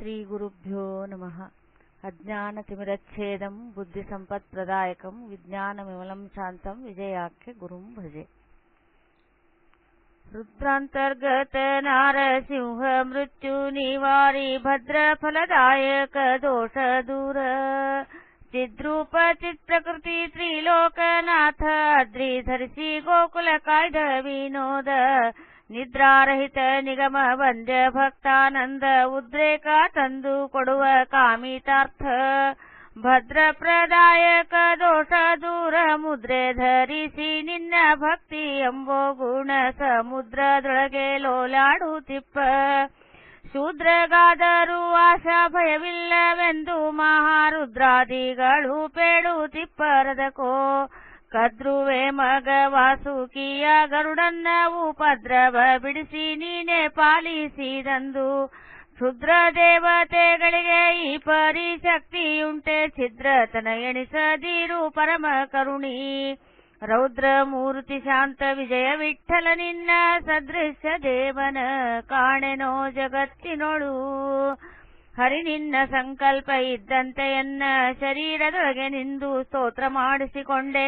श्रीगुरुभ्यो नमः। अज्ञानतिमिरच्छेदं बुद्धिसम्पत्प्रदायकं विज्ञानविमलं शान्तं विजयाख्य गुरुं भजे। रुद्रान्तर्गत नारसिंह मृत्युनिवारी भद्रफलदायक दोषदूर चिद्रूप चित्प्रकृति त्रिलोकनाथ अद्रिधरिसि गोकुलकाಯ್ದ विनोद ನಿದ್ರಾರಹಿತ ನಿಗಮ ವಂದ್ಯ ಭಕ್ತಾನಂದ ಉದ್ರೇಕ ತಂದು ಕೊಡುವ ಕಾಮಿತಾರ್ಥ ಭದ್ರಪ್ರದಾಯಕ ದೋಷ ದೂರ ಮುದ್ರೆ ಧರಿಸಿ ನಿನ್ನ ಭಕ್ತಿ ಎಂಬೋ ಗುಣ ಸಮುದ್ರದೊಳಗೆ ಲೋಲಾಡುತ್ತಿಪ್ಪ ಶೂದ್ರಗಾದರೂ ಆಶಾ ಭಯವಿಲ್ಲವೆಂದು ಮಹಾರುದ್ರಾದಿಗಳು ಪೇಳುತ್ತಿಪ್ಪರದಕೋ ಕದ್ರುವೆ ಮಗ ವಾಸುಕಿಯ ಗರುಡನ್ನ ಉಪದ್ರವ ಬಿಡಿಸಿ ನೀನೆ ಪಾಲಿಸಿದಂದು ಕ್ಷುದ್ರ ದೇವತೆಗಳಿಗೆ ಈ ಪರಿ ಶಕ್ತಿಯುಂಟೆ ಛಿದ್ರತನ ಎಣಿಸದಿರು ಪರಮ ಕರುಣಿ ರೌದ್ರ ಮೂರ್ತಿ ಶಾಂತ ವಿಜಯ ವಿಠಲ ನಿನ್ನ ಸದೃಶ್ಯ ದೇವನ ಕಾಣೆನೋ ಜಗತ್ತಿನೊಳು ಹರಿ ನಿನ್ನ ಸಂಕಲ್ಪ ಇದ್ದಂತೆ ಎನ್ನ ಶರೀರದೊಳಗೆ ನಿಂದು ಸ್ತೋತ್ರ ಮಾಡಿಸಿಕೊಂಡೆ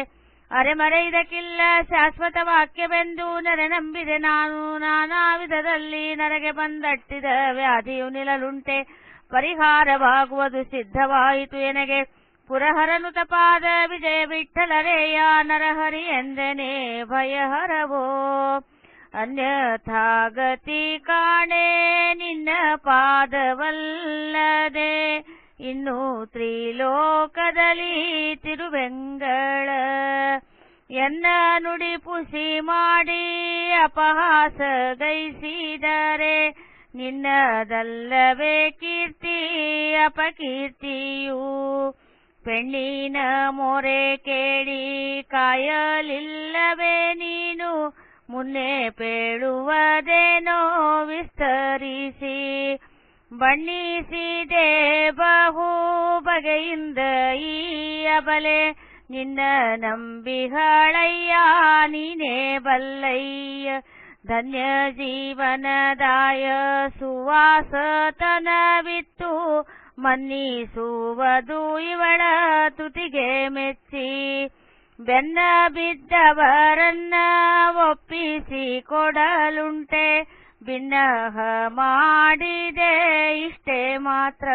ಅರೆಮರೆ ಇದಕ್ಕಿಲ್ಲ ಶಾಶ್ವತ ವಾಕ್ಯವೆಂದು ನರೆ ನಂಬಿದೆ ನಾನು ನಾನಾ ವಿಧದಲ್ಲಿ ನರಗೆ ಬಂದಟ್ಟಿದ ವ್ಯಾಧಿಯು ನಿಲ್ಲಲುಂಟೆ ಪರಿಹಾರವಾಗುವುದು ಸಿದ್ಧವಾಯಿತು ಎನಗೆ ಪುರಹರನು ತಪಾದ ವಿಜಯ ವಿಠಲರೇಯ ನರಹರಿ ಎಂದೆನೆ ಭಯಹರವೋ ಅನ್ಯಥಾಗತಿ ಕಾಣೆ ನಿನ್ನ ಪಾದವಲ್ಲದೆ ಇನ್ನು ತ್ರಿಲೋಕದಲ್ಲಿ ತಿರುವೆಂಗಳ ಎನ್ನ ನುಡಿ ಪುಸಿ ಮಾಡಿ ಅಪಹಾಸ ಗೈಸಿದರೆ ನಿನ್ನದಲ್ಲವೇ ಕೀರ್ತಿ ಅಪಕೀರ್ತಿಯು ಪೆಣ್ಣಿನ ಮೊರೆ ಕೇಳಿ ಕಾಯಲಿಲ್ಲವೇ ನೀನು ಮುನ್ನೆ ಪೇಳುವುದೇನೋ ವಿಸ್ತರಿಸಿ ಬಣ್ಣಿಸಿದೆ ಬಹು ಬಗೆಯಿಂದ ಈ ಅಬಲೆ ನಿನ್ನ ನಂಬಿಹಳಯ್ಯ ನೀನೇ ಬಲ್ಲಯ್ಯ ಧನ್ಯ ಜೀವನದಾಯ ಸುವಾಸತನವಿತ್ತು ಮನ್ನಿಸುವುದು ಇವಳ ತುಟಿಗೆ ಮೆಚ್ಚಿ ಬೆನ್ನ ಬಿದ್ದವರನ್ನ ಒಪ್ಪಿಸಿ ಕೊಡಲುಂಟೆ ಭಿನ್ನಹ ಮಾಡಿದೆ ಇಷ್ಟೇ ಮಾತ್ರ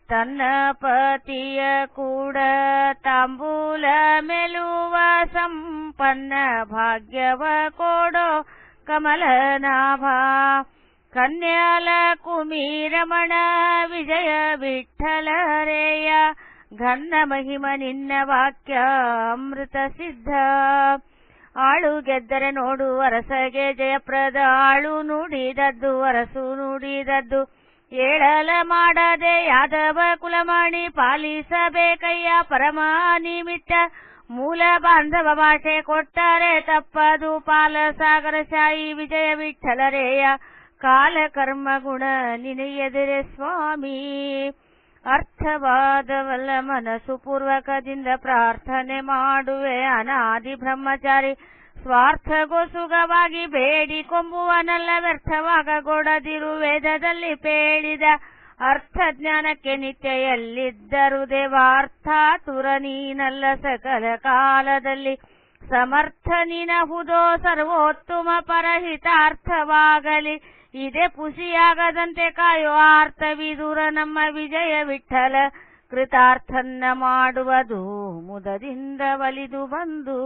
ತನ್ನ ಪತಿಯ ಕೂಡ ತಾಂಬೂಲ ಮೆಲುವ ಸಂಪನ್ನ ಭಾಗ್ಯವ ಕೊಡೋ ಕಮಲನಾಭ ಕನ್ಯಾಲ ಕುಮೀರಮಣ ವಿಜಯ ವಿಠಲರೇಯ ಘನ್ನ ಮಹಿಮ ನಿನ್ನ ವಾಕ್ಯ ಅಮೃತ ಸಿದ್ಧ ಆಳು ಗೆದ್ದರೆ ನೋಡು ಅರಸಗೆ ಜಯಪ್ರದ ಆಳು ನುಡಿದದ್ದು ಅರಸು ನುಡಿದದ್ದು ಏಳಲ ಮಾಡದೆ ಯಾದವ ಕುಲಮಣಿ ಪಾಲಿಸಬೇಕಯ್ಯ ಪರಮ ನಿಮಿತ್ತ ಮೂಲ ಬಾಂಧವ ಭಾಷೆ ಕೊಟ್ಟರೆ ತಪ್ಪದು ಪಾಲ ಸಾಗರ ಶಾಯಿ ವಿಜಯ ವಿಠಲರೇಯ ಕಾಲ ಕರ್ಮ ಗುಣ ನಿನಯೆದಿರೆ ಸ್ವಾಮಿ ಅರ್ಥವಾದವಲ್ಲ ಮನಸ್ಸು ಪೂರ್ವಕದಿಂದ ಪ್ರಾರ್ಥನೆ ಮಾಡುವೆ ಅನಾದಿ ಬ್ರಹ್ಮಚಾರಿ ಸ್ವಾರ್ಥಗೋಸುಗವಾಗಿ ಬೇಡಿ ಕೊಂಬುವನಲ್ಲ ವ್ಯರ್ಥವಾಗಗೊಡದಿರು ವೇದದಲ್ಲಿ ಪೇಳಿದ ಅರ್ಥ ಜ್ಞಾನಕ್ಕೆ ನಿತ್ಯ ಎಲ್ಲಿದ್ದರು ದೇವಾರ್ಥಾತುರ ನೀನಲ್ಲ ಸಕಲ ಕಾಲದಲ್ಲಿ ಸಮರ್ಥ ನೀನಹುದೋ ಸರ್ವೋತ್ತಮ ಪರಹಿತಾರ್ಥವಾಗಲಿ ಇದೇ ಪುಸಿಯಾಗದಂತೆ ಕಾಯೋ ಆರ್ತವಿದೂರ ನಮ್ಮ ವಿಜಯ ವಿಠಲ ಕೃತಾರ್ಥನ್ನ ಮಾಡುವುದು ಮುದದಿಂದ ಒಲಿದು ಬಂದು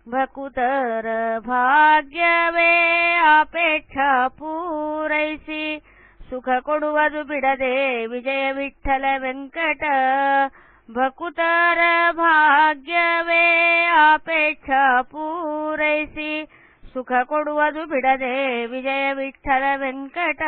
ಭಕುತರ ಭಾಗ್ಯವೇ ಅಪೇಕ್ಷಾ ಪೂರೈಸಿ ಸುಖ ಕೊಡುವುದು ಬಿಡದೆ ವಿಜಯ ವಿಠಲ ವೆಂಕಟ ಭಕುತರ ಭಾಗ್ಯವೇ ಅಪೇಕ್ಷಾ ಪೂರೈಸಿ ಸುಖ ಕೊಡುವುದು ಬಿಡದೆ ವಿಜಯ ವಿಠಲ ವೆಂಕಟ